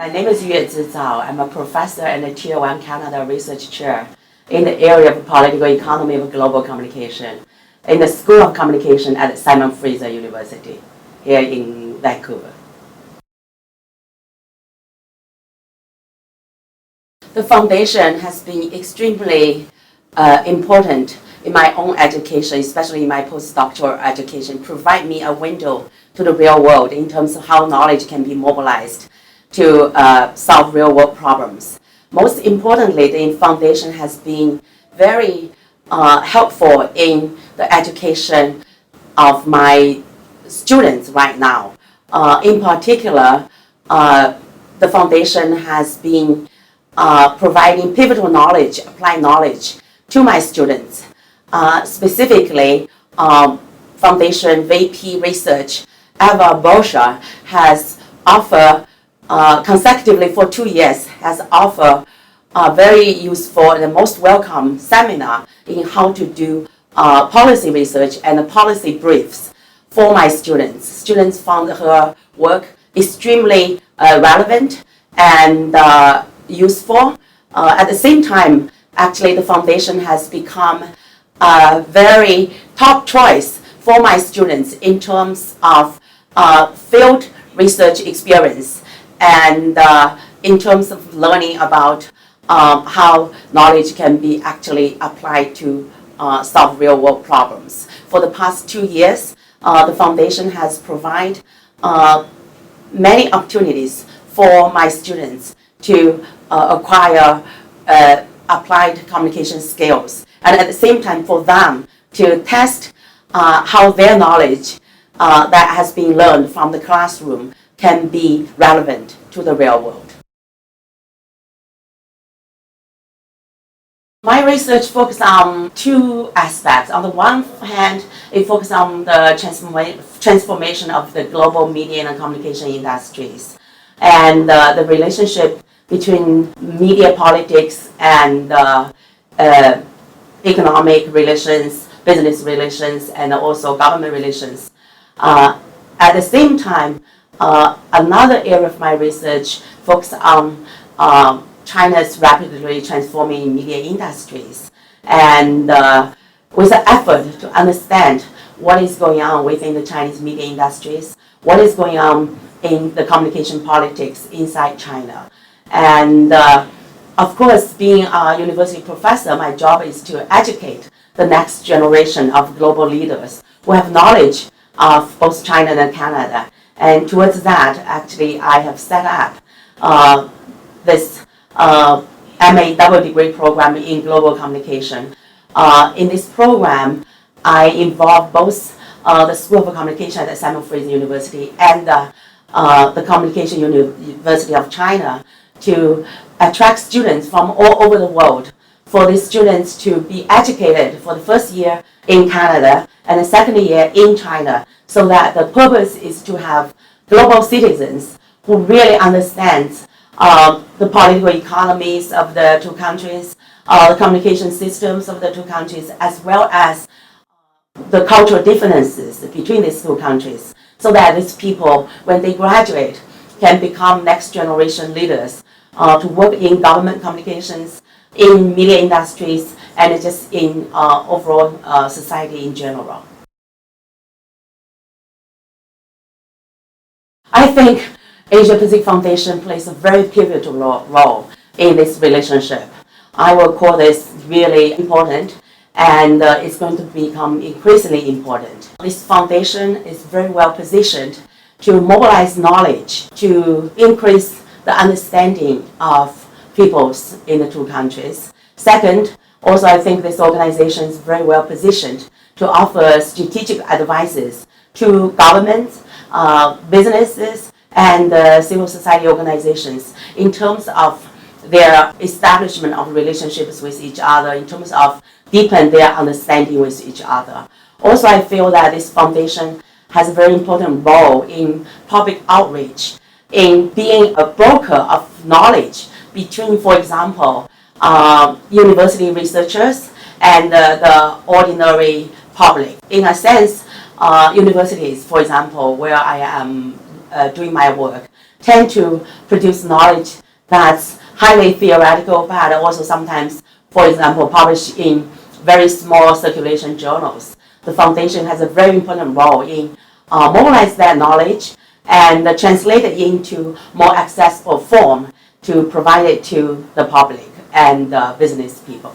My name is Yueszhi Zhao. I'm a professor and a Tier 1 Canada Research Chair in the area of political economy of global communication in the School of Communication at Simon Fraser University here in Vancouver. The foundation has been extremely important in my own education, especially in my postdoctoral education, provide me a window to the real world in terms of how knowledge can be mobilized to solve real-world problems. Most importantly, the foundation has been very helpful in the education of my students right now. In particular, the foundation has been providing pivotal knowledge, applied knowledge to my students. Specifically, Foundation VP Research Eva Boscher has offered consecutively for 2 years, has offered a very useful and most welcome seminar in how to do policy research and policy briefs for my students. Students found her work extremely relevant and useful. At the same time, actually, the foundation has become a very top choice for my students in terms of field research experience and in terms of learning about how knowledge can be actually applied to solve real-world problems. For the past 2 years, the foundation has provided many opportunities for my students to acquire applied communication skills, and at the same time for them to test how their knowledge that has been learned from the classroom can be relevant to the real world. My research focuses on two aspects. On the one hand, it focuses on the transformation of the global media and communication industries and the relationship between media politics and economic relations, business relations, and also government relations. At the same time, another area of my research focuses on China's rapidly transforming media industries, and with an effort to understand what is going on within the Chinese media industries, what is going on in the communication politics inside China. And of course, being a university professor, my job is to educate the next generation of global leaders who have knowledge of both China and Canada. And towards that, actually, I have set up this MA double degree program in global communication. In this program, I involve both the School of Communication at Simon Fraser University and the Communication University of China to attract students from all over the world, for these students to be educated for the first year in Canada and the second year in China, so that the purpose is to have global citizens who really understand the political economies of the two countries, the communication systems of the two countries, as well as the cultural differences between these two countries, so that these people, when they graduate, can become next generation leaders to work in government communications, in media industries, and just in overall society in general. I think Asia Pacific Foundation plays a very pivotal role in this relationship. I will call this really important, and it's going to become increasingly important. This foundation is very well positioned to mobilize knowledge, to increase the understanding of peoples in the two countries. Second, also I think this organization is very well positioned to offer strategic advices to governments, businesses, and civil society organizations in terms of their establishment of relationships with each other, in terms of deepen their understanding with each other. Also, I feel that this foundation has a very important role in public outreach, in being a broker of knowledge between, for example, university researchers and the ordinary public. In a sense, universities, for example, where I am doing my work tend to produce knowledge that's highly theoretical, but also sometimes, for example, published in very small circulation journals. The foundation has a very important role in mobilize that knowledge and translate it into more accessible form to provide it to the public and business people.